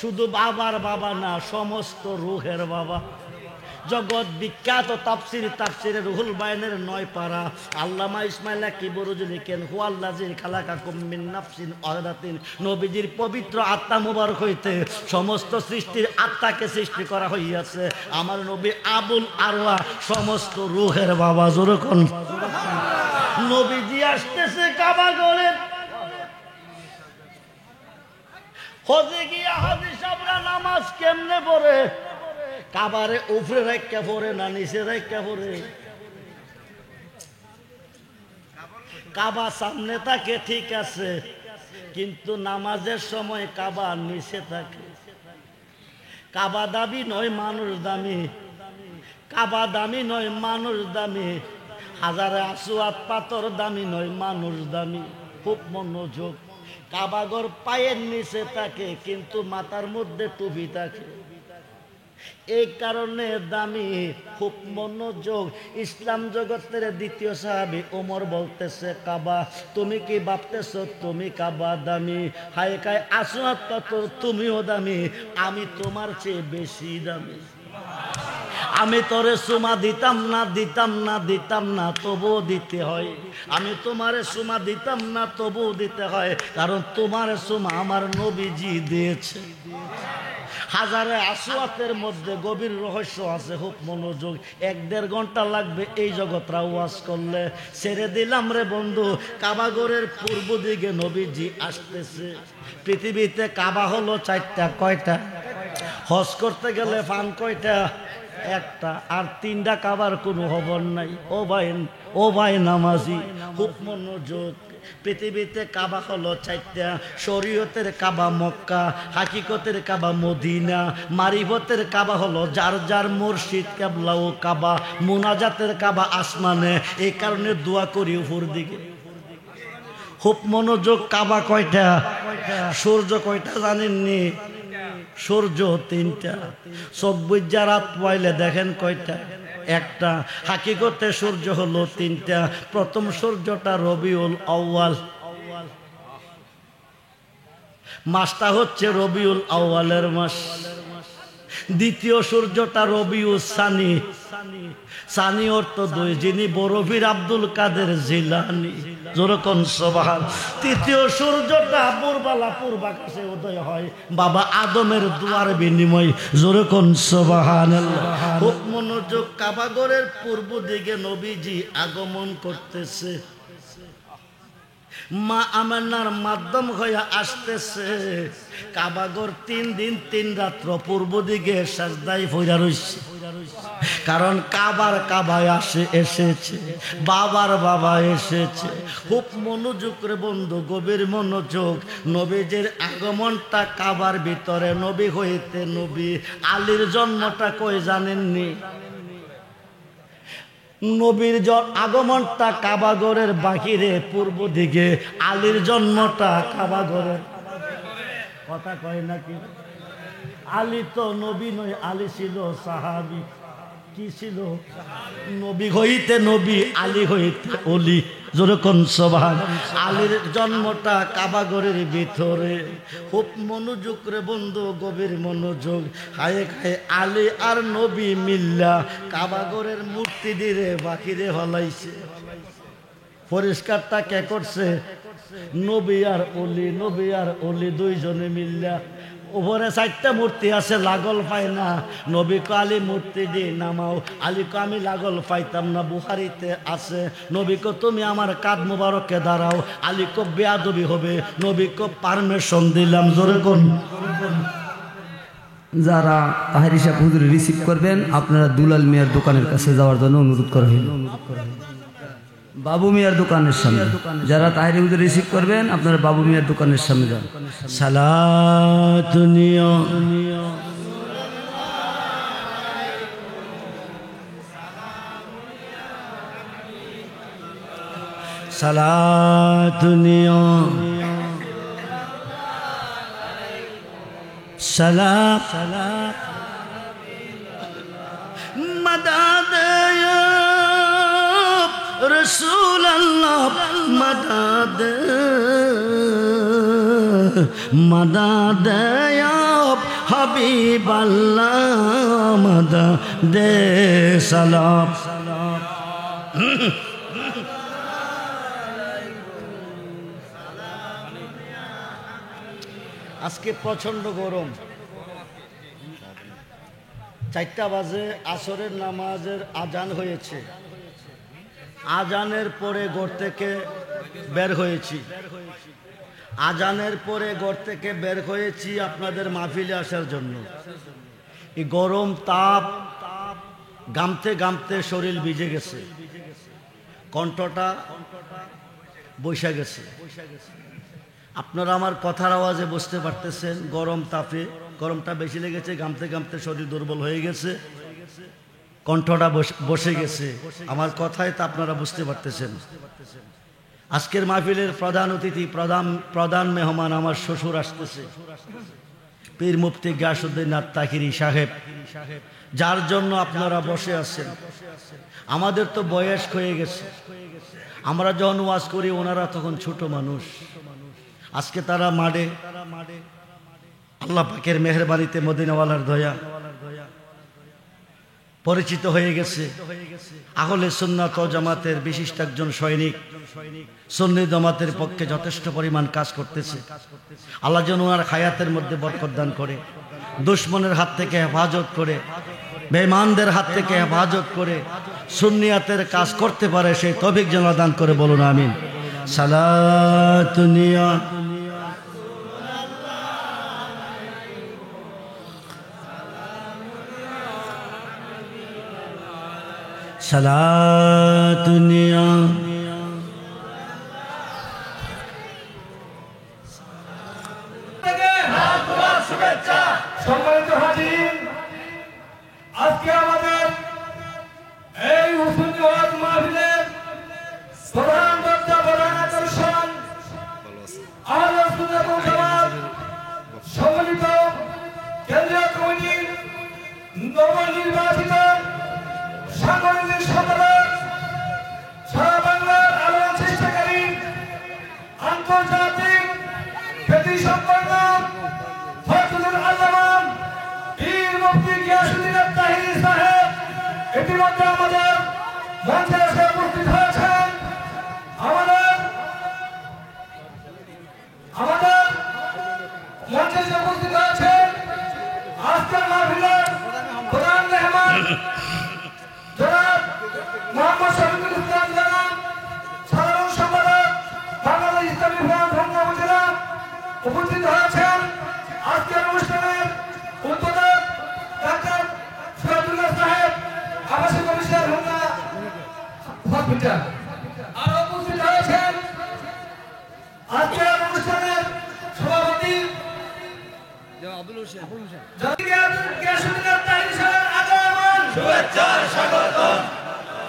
শুধু বাবার বাবা না, সমস্ত রুহের বাবা। জগৎ বিখ্যাত তাফসিরে রুহুল বায়ানের 9 পারা আল্লামা ইসমাইল কিবরুজ লিখেন হুয়াল্লাযী খালাকাকুম মিন নাফসিন ওয়াহিদাতিন, নবীজির পবিত্র আত্মা মুবারক হইতে সমস্ত সৃষ্টির আত্মাকে সৃষ্টি করা হইয়াছে। আমার নবী আবুল আরওয়া, সমস্ত রূহের বাবা। যখন নবীজি আসতেছে কাবা ঘরে, হজে গিয়া হাজী সাহেবরা নামাজ কেমনে পড়ে? কাবারে উপরে রাখা পড়ে না নিচে রাখা পড়ে? কাবা সামনে থাকে ঠিক আছে, কিন্তু নামাজের সময় কাবা নিচে থাকে। কাবা দামি নয় মানুষ দামি, কাবা দামি নয় মানুষ দামি, হাজারে আসওয়াত পাথর দামি নয় মানুষ দামি। খুব মনোযোগ, কাবাগর পায়ের নিচে থাকে কিন্তু মাথার মধ্যে টুপি থাকে, এই কারণে দামি। খুব মনোযোগ। ইসলাম জগতের দ্বিতীয় সাহাবী ওমর বলতেছে, কাবা তুমি কি ভাবতেছ তুমি কাবা দামি? হায় কায় আসওয়াত পাথর তুমিও দামি, আমি তোমার চেয়ে বেশি দামি। আমি তোরে সুমা দিতাম না তবুও দিতে হয়। আমি তোমারে সুমা দিতাম না তবুও দিতে হয়, কারণ তোমার সুমা আমার নবীজি দিয়েছে। হাজারে আসওয়াতের মধ্যে গভীর রহস্য আছে। খুব মনোযোগ। 1-1.5 ঘন্টা লাগবে এই জগৎরা ওয়াজ করলে। ছেড়ে দিলাম রে বন্ধু। কাবাগরের পূর্ব দিকে নবীজি আসতেছে। পৃথিবীতে কাবা হলো 4টা। কয়টা? হজ করতে গেলে ফান কয়টা? একটা। আর 3টা কাবার কোনো খবর নাই। ও ভাই নামাজি, খুব মনোযোগ। পৃথিবীতে কাবা হলো 4টা। শরীয়তের কাবা মক্কা, হাকিকতের কাবা মদিনা, মারিফতের কাবা হলো যার যার মুর্শিদ কিবলা ও কাবা, মুনাজাতের কাবা আসমানে। এই কারণে দোয়া করি উপর দিকে। খুব মনোযোগ। কাবা কয়টা? সূর্য কয়টা জানেননি? সূর্য 3টা। 24 রাত পাইলে দেখেন কয়টা? একটা। হাকিকতে সূর্য হলো 3টা। প্রথম সূর্যটা রবিউল আউয়াল, মাসটা হচ্ছে রবিউল আউয়ালের মাস। দ্বিতীয় সূর্যটা রবিউল সানি, সানি অর্থ 2, যিনি বরফির আব্দুল কাদের জিলানি। যেরকম সুবহান। তৃতীয় সূর্যটা পূর্বাকাশে উদয় হয় বাবা আদমের দুয়ার বিনিময়। যেরকম সুবহানাল্লাহ। খুব মনোযোগ। কাবাগরের পূর্ব দিকে নবীজি আগমন করতেছে, মা আমেনার মাধ্যম হয়ে আসতেছে। কাবাগর 3 দিন 3 রাত্র পূর্ব দিকে সাজদায় পড়া রইছে, কারণ কাবায় এসেছে, বাবার বাবা এসেছে। খুব মনোযোগ করে বন্ধু, গভীর মনোযোগ। নবীজির আগমনটা কাবার ভিতরে, নবী হইতে নবী। আলীর জন্মটা কই জানেননি? নবীর আগমনটা কাবাগরের বাহিরে পূর্ব দিকে, আলীর জন্মটা কাবাগরের। কথা কয় নাকি? আলী তো নবী নয়, আলী ছিল সাহাবী। কি ছিল? নবী হইতে নবী, আলী হইতে অলি। যেরকম সুবহান। আলীর জন্মটা কাবাগরের ভিতরে। খুব মনোযোগ রে বন্ধু, গভীর মনোযোগ। হায় খায় আলী আর নবী মিল্লা কাবাগরের মূর্তি দিয়ে বাকিরে হলাইছে। পরিষ্কারটা কে করছে? নবী আর অলি 2 জনে মিল্লা। উপরে 4টা মূর্তি আছে, লাগল পায় না। নবী কো আলী মূর্তি দিয়ে নামাও। আলী কো আমি লাগল পাইতাম না। বুখারীতে আছে। নবী কো তুমি আমার কাঁধ মুবারকে দাঁড়াও। আলী কো বেয়াদবি হবে। নবী কো পারমিশন দিলাম। জোরে কোন। যারা তাহেরি সাহেব হুজুর রিসিভ করবেন, আপনারা দুলাল মিয়ার দোকানের কাছে যাওয়ার জন্য অনুরোধ করা হইল। বাবু মিয়ার দোকানের সামনে যারা তাহেরি হুজুর রিসিভ করবেন, আপনারা বাবু মিয়ার দোকানের সামনে যান। সালাতুনিয়া সালাতুনিয়া সালাম মদদ ইয়া রাসূল আল্লাহ, মদদ ইয়া হাবিবাল্লাহ মাদদে সালাম। আজকে প্রচন্ড গরম, 4টা বাজে আসরের নামাজের আজান হয়েছে। আজানের পরে ঘর থেকে বের হয়েছি, আজানের পরে ঘর থেকে বের হয়েছি আপনাদের মাহফিলে আসার জন্য। এই গরম তাপ গামতে গামতে শরীর ভিজে গেছে, কণ্ঠটা বৈশা গেছে। আপনারা আমার কথার আওয়াজে বুঝতে পারতেছেন গরম তাপে গরমটা বেশি লেগেছে, গামতে গামতে শরীর দুর্বল হয়ে গেছে, কণ্ঠটা বসে গেছে। আমার কথায় তা আপনারা বুঝতে পারতেছেন। আজকের মাহফিলের প্রধান অতিথি, প্রধান মেহমান আমার শ্বশুর আসতেছে, পীর মুফতি গিয়াসউদ্দিন আত-তাহিরি সাহেব, যার জন্য আপনারা বসে আছেন। আমাদের তো বয়স হয়ে গেছে, আমরা যখন ওয়াজ করি ওনারা তখন ছোট মানুষ। আজকে তারা মাঠে আল্লাহ পাকের মেহেরবানিতে মদিনাওয়ালার দয়া পরিচিত হয়ে গেছে। আহলে সুন্নাত ওয়াল জামাতের বিশিষ্ট একজন সৈনিক, সুন্নি জামাতের পক্ষে যথেষ্ট পরিমাণ কাজ করতেছে। আল্লাহ যেন ওনার হায়াতের মধ্যে বরকত দান করে, দুশমনের হাত থেকে হেফাজত করে, বেঈমানদের হাত থেকে হেফাজত করে সুন্নিয়াতের কাজ করতে পারে সেই তৌফিক যেন দান করে। বলুন আমিন। সালাতুনিয়া সালাতুনিয়া সম্মানিত হাজির, আজকে আমাদের এই হুসুনি ওয়াজ মাহফিলের প্রধান বক্তা, প্রধান আকর্ষণ আহলে সুন্নাত ওয়াল জামাত সম্মিলিত কেন্দ্রীয় কমিটির নবনির্বাচিত সাংগঠনিক সম্পাদক, সারা বাংলার আলোড়ন সৃষ্টিকারী আন্তর্জাতিক খ্যাতি সম্পন্ন ফজলুল আলম পীর মুফতি গিয়াসউদ্দিন আত-তাহিরি সাহেব ইতিমধ্যে আমাদের মঞ্চে এসে উপস্থিত হয়েছেন। আমাদের মঞ্চে এসে উপস্থিত হয়েছেন আজকের মাহফিলের প্রধান মেহমান জনাব মোহাম্মদ শফিকুল ইসলাম জনাব, সাধারণ সম্পাদক বাংলাদেশ ইসলামী ফ্রন্ট ঢাকা উপজেলা উপস্থিত হয়েছেন। আজকের অনুষ্ঠানের উদ্বোধক ডাক্তার সিরাজুল্লাহ সাহেব, আবাসিক কমিশনার ঢাকা হসপিটাল। আর উপস্থিত হয়েছেন আজকের অনুষ্ঠানের সভাপতি আবুল হোসেন গিয়াসউদ্দিন আত-তাহিরি সাহেব। আগমন শুভেচ্ছা স্বাগতম।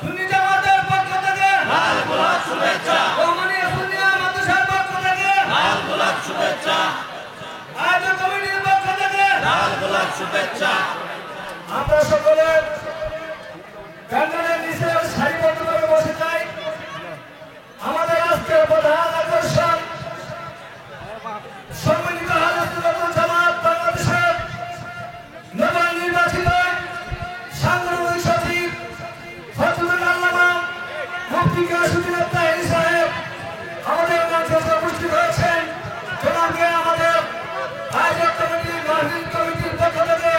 সুন্নি জামাতের পক্ষ থেকে লাল গোলাপ শুভেচ্ছা, ওমানিয়া সুন্নিয়া মাদ্রাসার পক্ষ থেকে লাল গোলাপ শুভেচ্ছা, আয়োজক কমিটির পক্ষ থেকে লাল গোলাপ শুভেচ্ছা। আমরা সকলে প্যান্ডেলের নিচে সারিবদ্ধভাবে বসে যাই। আমাদের আজকের প্রধান আকর্ষণ সম্মিলিত আহলে সুন্নাত ওয়াল জামাত বাংলাদেশের নবনির্বাচিত সাংগঠনিক সচিব ফজলুল আলম মুফতি গিয়াসউদ্দিন আত-তাহিরি সাহেব আমাদের মঞ্চে উপস্থিত হয়েছেন। জনাবকে আমাদের আয়োজক কমিটি, মাহফিল কমিটির পক্ষ থেকে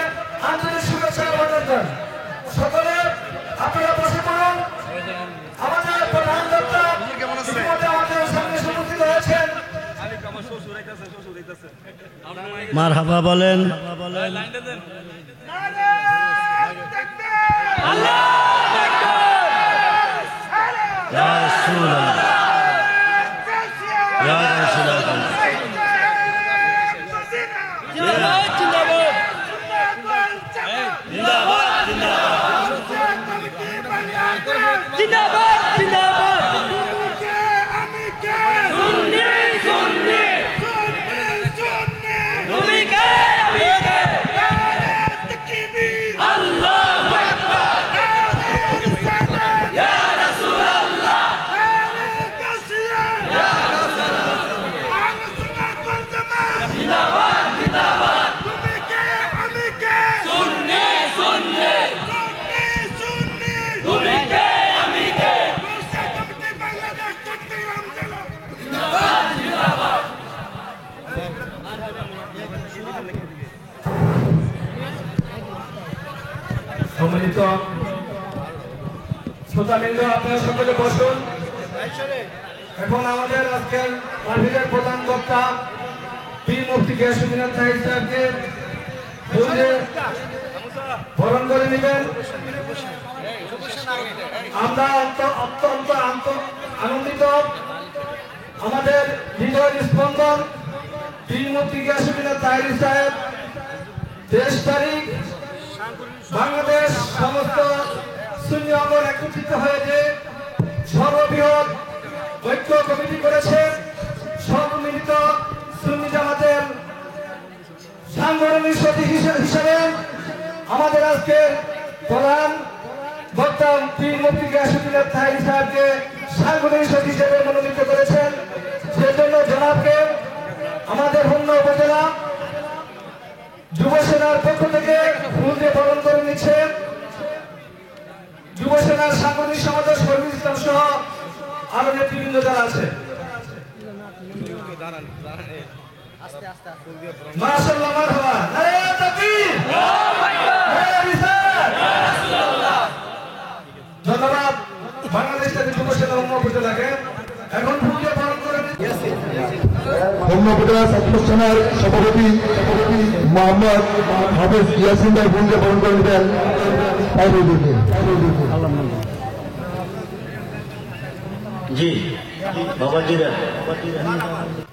আন্তরিক শুভেচ্ছা ও অভিনন্দন। সকলে আপনারা বসে পড়ুন। আমাদের প্রধান বক্তা ইতিমধ্যে আমাদের সামনে উপস্থিত হয়েছেন। মারহাবা বলেন। ইয়া রাসূলুল্লাহ, ইয়া রাসূলুল্লাহ, শ্রোতাবৃন্দ, আপনারা সকলে বসুন। এখন আমাদের আজকের মাহফিলের প্রধান বক্তা পীর মুফতি গিয়াসউদ্দিন আত্তাহি সাহেবকে বরণ করে নেবেন। আমরা অত্যন্ত আনন্দিত। আমাদের হৃদয়ের স্পন্দন পীর মুফতি গিয়াসউদ্দিন আত্তাহি সাহেব 23 তারিখ বাংলাদেশ সমস্ত সুন্নি অঙ্গন একত্রিত হয়েছে সর্ববৃহৎ ঐক্য কমিটি করেছে। সর্বমিলিত সুন্নি জামাতের সাংগঠনিক সচিব হিসেবে আমাদের আজকে প্রধান বক্তা পীর মুফতি গিয়াসউদ্দিন আত্তাহি সাহেবকে সাংগঠনিক সচিব হিসেবে মনোনীত করেছেন। সেজন্য জনাবকে আমাদের হোমনা উপজেলা যুব সেনার পক্ষ থেকে ফুল দিয়ে বরণ করে নিচ্ছে। যুব সেনার সাংগঠনিক সমাজের কর্মী ইসলাম সহ আরো নেতৃবৃন্দ যারা আছে। মাশাআল্লাহ, মারহাবা, নারে তাকবীর, নারে রিসালাত। ধন্যবাদ বাংলাদেশ থেকে যুব সেনা হোমনা উপজেলাকে। এখন ফুল দিয়ে বরণ করে নিচ্ছে হোমনা উপজেলা ছাত্র সেনার সভাপতি মোহাম্মদ হাফেজ ইয়াসিন ভাই ফুল দিয়ে বরণ করে দিবেন।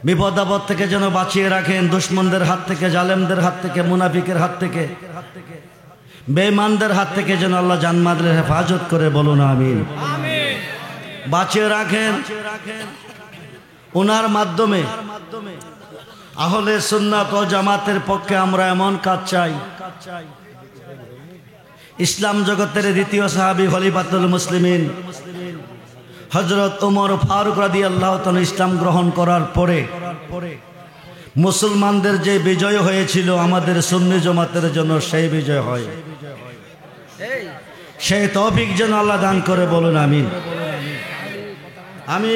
বিপদ আপদ থেকে যেন বাঁচিয়ে রাখেন, দুশ্মনদের হাত থেকে, জালেমদের হাত থেকে, মুনাফিকের হাত থেকে, বেঈমানদের হাত থেকে যেন আল্লাহ জানমালের হেফাজত করে, বলুন আমিন। বাঁচিয়ে রাখেন। ওনার মাধ্যমে আহলে সুন্নাত ও জামাতের পক্ষে আমরা এমন কাজ চাই, ইসলাম জগতের দ্বিতীয় সাহাবী খলিফাতুল মুসলিমিন হযরত ওমর ফারুক রাদিয়াল্লাহু তাআলা ইসলাম গ্রহণ করার পরে মুসলমানদের যে বিজয় হয়েছিল আমাদের সুন্নি জামাতের জন্য সেই বিজয় হয়। সেই তৌফিক যেন আল্লাহ দান করে, বলুন আমিন। আমি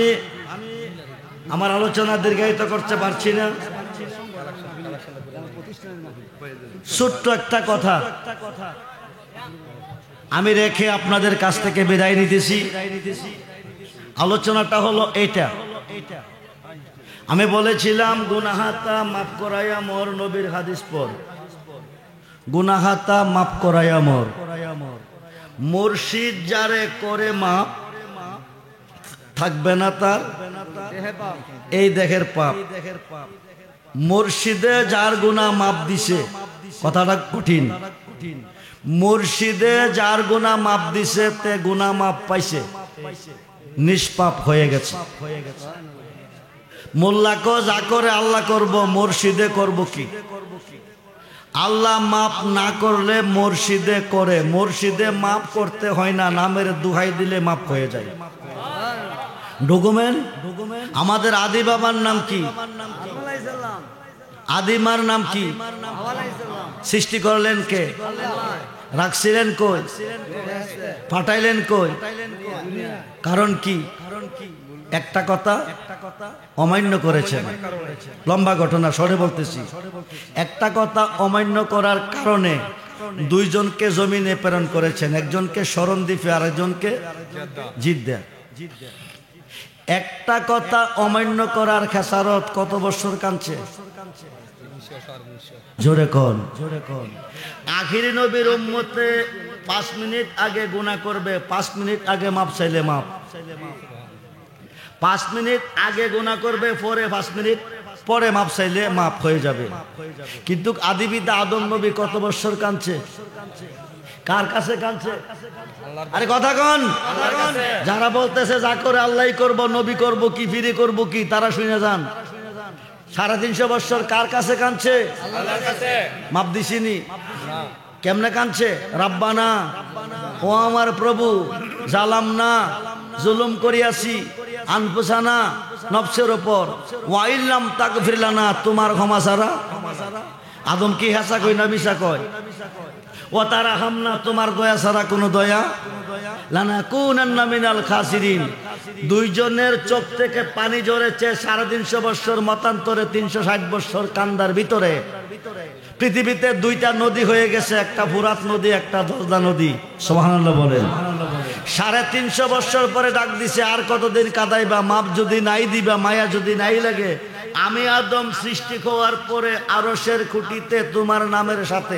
আমার আলোচনা দীর্ঘায়িত করতে পারছি না। ছোট্ট একটা কথা আমি রেখে আপনাদের কাছ থেকে বিদায় নিতেছি। আলোচনাটা হলো এইটা। আমি বলেছিলাম গুনাহাতা মাফ করাইয়া মোর, নবীর হাদিস পর গুনাহাতা মাফ করাইয়া মোর। মুর্শিদ যারে করে মাপ থাকবে না তার এই দেহের পাপ। মুর্শিদে যার গুনাহ মাপ দিছে, কথাটা কঠিন। মুর্শিদে যার গুনাহ মাপ দিছে তে গুনাহ মাপ পাইছে, নিষ্পাপ হয়ে গেছে। মোল্লাকে যা করে আল্লাহ করব, মুর্শিদে করব কি? আল্লাহ মাপ না করলে মুর্শিদে করে। মুর্শিদে মাপ করতে হয় না, নামের দুহাই দিলে মাপ হয়ে যায়। ডকুমেন্ট আমাদের আদি বাবার নাম কি? আদিমার নাম কি? সৃষ্টি করলেন কে? রাখছিলেন কই? পাঠাইলেন কই? কারণ কি? একটা কথা অমান্য করেছেন। লম্বা ঘটনা, সরে বলতেছি। একটা কথা অমান্য করার কারণে দুইজনকে জমিনে প্রেরণ করেছেন, একজনকে শরণদ্বীপে আর একজনকে জিদ্দা। একটা কথা অমান্য করার খেসারত কত বছর কাঁদছে? জোরে কোন? আখিরি নবীর উম্মতে 5 মিনিট আগে গুনাহ করবে, 5 মিনিট আগে মাপ চাইলে মাপ। 5 মিনিট আগে গুনাহ করবে, পরে 5 মিনিট পরে মাপ চাইলে মাপ হয়ে যাবে। কিন্তু আদিবিদা আদম নবী কত বছর কাঁদছে? কার কাছে কাঁদছে? আরে কথা কন। যারা বলতেছে যা করে আল্লাহই করব, নবী করব কি, ফিরে করব কি, তারা শুনে যান। 350 বছর কার কাছে কাঁদছে? আল্লাহর কাছে। মাপ দিছিনি? কেমনে কাঁদছে? রাব্বানা, ও আমার প্রভু, জালাম না, জুলুম করিয়াছি আনফুসানা, নফসের উপর, ওয়াইল্লাম তাগফির লানা, তোমার ক্ষমা ছাড়া। আদম কি হাসা কই না মিশা কয়? ও তারা হামনা, তোমার দয়া ছাড়া কোনো দয়া লানাকুনান্না মিনাল খাসিরিন। দুইজনের চোখ থেকে পানি ঝরেছে 350 বছর মতান্তরে, 360 বছর কান্দার ভিতরে। পৃথিবীতে 2টা নদী হয়ে গেছে, একটা ফুরাত নদী, একটা দজলা নদী। সুবহানাল্লাহ বলেন। 350 বছর পরে ডাক দিছে, আর কতদিন কাঁদাইবা? মাপ যদি নাই দিবা, মায়া যদি নাই লাগে, আমি আদম সৃষ্টি হওয়ার পরে আরশের খুঁটিতে তোমার নামের সাথে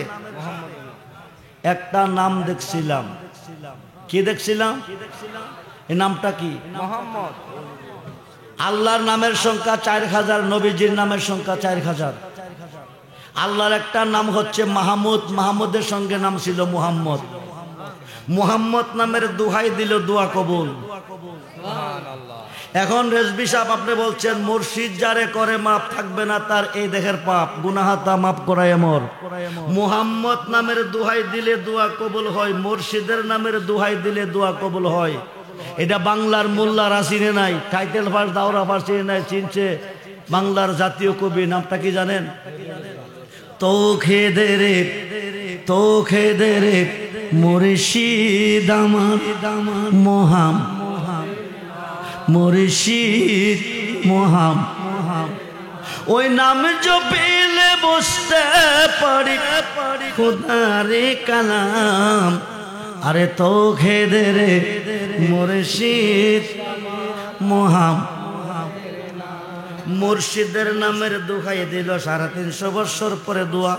একটা নাম দেখছিলাম। কি দেখছিলাম? এই নামটা কি? মোহাম্মদ। আল্লাহর নামের সংখ্যা 4000, নবীজির নামের সংখ্যা 4000। আল্লাহর একটা নাম হচ্ছে মাহমুদ, মাহমুদের সঙ্গে নাম ছিল মুহাম্মদ। মুহাম্মদ নামের দোহাই দিল, দোয়া কবুল। এখন রেজবি সাহেব আপনি বলছেন মুর্শিদ যারে করে মাপ থাকবে না তার এই দেহের পাপ, গুনাহাতা মাপ করায় মোর। মুহাম্মদ নামের দোহাই দিলে দোয়া কবুল হয়, মুর্শিদের নামের দোহাই দিলে দোয়া কবুল হয়। এটা বাংলার মোল্লারা চিনে নাই, টাইটেল পাস দাওরা পাস চিনে নাই, চিনছে বাংলার জাতীয় কবি। নামটা কি জানেন? তোখে দে রে মুর্শিদ আমার মোহাম, মুর্শিদ মোহাম। ওই নাম জপিলে বসতে পারি খুদারে কালাম। আরে তোখে দে রে মুর্শিদ মোহাম। মুর্শিদের নামের দোহাই দিল, 350 বছর পরে দোয়া।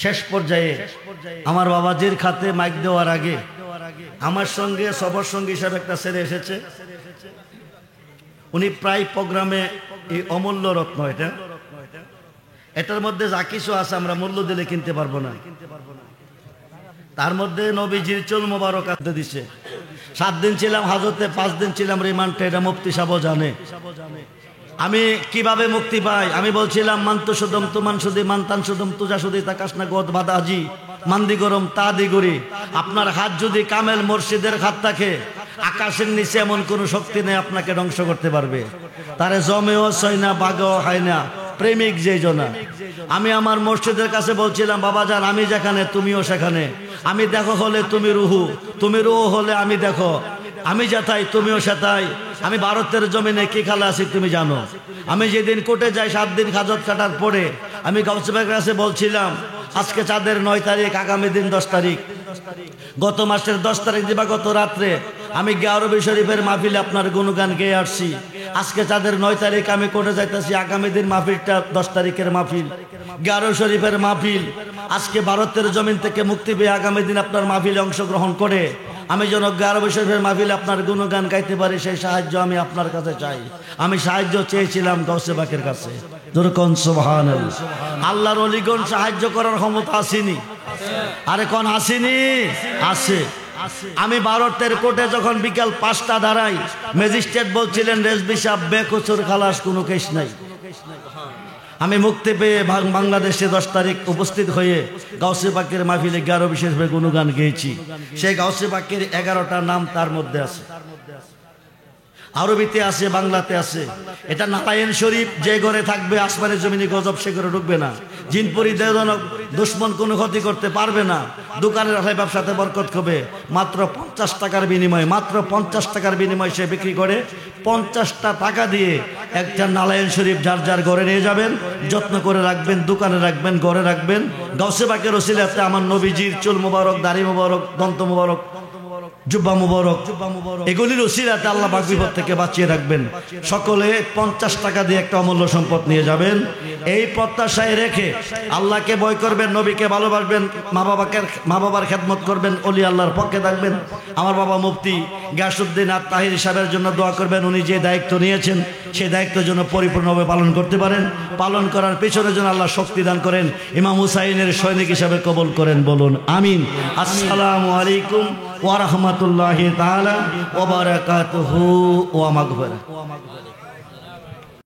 শেষ পর্যায়ে আমার বাবাজির খাতে মাইক দেওয়ার আগে আমার সঙ্গে সবার সঙ্গে হিসাবে একটা ছেলে এসেছে। উনি প্রায় প্রোগ্রামে এই অমূল্য রত্ন, এটার মধ্যে যা কিছু আছে আমরা মূল্য দিলে কিনতে পারবো না। তার মধ্যে নবীজির চুল মোবারক আনতে দিছে। 7 দিন ছিলাম হাজতে, 5 দিন ছিলাম রিমান্ডে, এটা মুফতি সাহেব জানে। আমি কিভাবে মুক্তি পাই? আমি বলছিলাম মান্তু সুদম তুমান সুদি মান্তান সুদম তুজা সুদি তাকাস না গদ বাদাজি মান্দি গরম তা দিগুরি। আপনার হাত যদি কামেল মুর্শিদের হাত থাকে, আকাশের নিচে এমন কোনো শক্তি নেই আপনাকে ধ্বংস করতে পারবে। তারে জমেও ছয় না, বাগেও হয় না, প্রেমিক যে জনা। আমি আমার মুর্শিদের কাছে বলছিলাম, বাবা যান আমি যেখানে তুমিও সেখানে, আমি দেখো হলে তুমি রুহু, তুমি রুহু হলে আমি দেখো, আমি যেথাই তুমিও সেথাই। আমি ভারতের জমিনে কি খেলা আছি তুমি জানো। আমি যেদিন কোর্টে যাই 7 দিন হাজত কাটার পরে আমি গাউসবাগের কাছে বলছিলাম আজকে চাঁদের 9 তারিখ, আগামী দিন 10 তারিখ। গত মাসের 10 তারিখ দিবা গত রাত্রে আমি গিয়ারবি শরীফের মাহফিলে আপনার গুণগান গেয়ে আসছি। আজকে চাঁদের 9 তারিখ আমি কোর্টে যাইতেছি, আগামী দিন মাহফিলটা 10 তারিখের মাহফিল, গিয়ারবি শরীফের মাহফিল। আজকে ভারতের জমিন থেকে মুক্তি পেয়ে আগামী দিন আপনার মাহফিলে অংশগ্রহণ করে আমি যেন গিয়ারবি শরীফের মাহফিলে আপনার গুণগান গাইতে পারি, সেই সাহায্য আমি আপনার কাছে চাই। আমি সাহায্য চেয়েছিলাম গাউসে পাকের কাছে। যেরকম সুবহানাল্লাহ, আল্লাহর ওলিগণ সাহায্য করার ক্ষমতা আসেনি। আরে কোন আসেনি? আছে। আমি ভারতের কোর্টে যখন বিকাল 5টা দাঁড়াই, ম্যাজিস্ট্রেট বলছিলেন রেজবি সাহেব বেকসুর খালাস, কোনো কেস নাই। আমি মুক্তি পেয়ে বাংলাদেশে 10 তারিখ উপস্থিত হয়ে গাউসে পাকের মাহফিলে 11 বিশেষ গুণগান গেয়েছি। সেই গাউসে পাকের 11টা নাম তার মধ্যে আছে, আরবিতে আছে, বাংলাতে আছে। এটা নারায়ণ শরীফ, যে ঘরে থাকবে আসমানের জমিনে গজব সে ঘরে ঢুকবে না, জিনপুরি দেওজনক দুশ্মন কোনো ক্ষতি করতে পারবে না, দোকানের আশায় ব্যবসাতে বরকত হবে। মাত্র 50 টাকার বিনিময়ে, মাত্র 50 টাকার বিনিময়ে সে বিক্রি করে। 50টা টাকা দিয়ে একটা নারায়ণ শরীফ যার যার ঘরে নিয়ে যাবেন, যত্ন করে রাখবেন, দোকানে রাখবেন, ঘরে রাখবেন। গাউসে পাকের ওসিলাতে আমার নবীজির চুল মুবারক, দাড়ি মুবারক, দন্ত মুবারক, জুব্বা মুবারক, এগুলির ওসিলাতে আল্লাহ পাক বিপদ থেকে বাঁচিয়ে রাখবেন। সকলে 50 টাকা দিয়ে একটা অমূল্য সম্পদ নিয়ে যাবেন। এই প্রত্যাশায় রেখে আল্লাহকে ভয় করবেন, নবীকে ভালোবাসবেন, মা বাবার খেদমত করবেন, ওলি আল্লাহর পক্ষে থাকবেন। আমার বাবা মুফতি গিয়াসউদ্দিন আর তাহির সাহেবের জন্য দোয়া করবেন। উনি যে দায়িত্ব নিয়েছেন সেই দায়িত্বের জন্য পরিপূর্ণভাবে পালন করতে পারেন, পালন করার পেছনের জন্য আল্লাহ শক্তি দান করেন, ইমাম হুসাইনের সৈনিক হিসাবে কবুল করেন, বলুন আমিন। আসসালামু আলাইকুম ওয়া রাহমাতুল্লাহি তাআলা ওয়া বারাকাতুহু ওয়া মাগফিরাহ।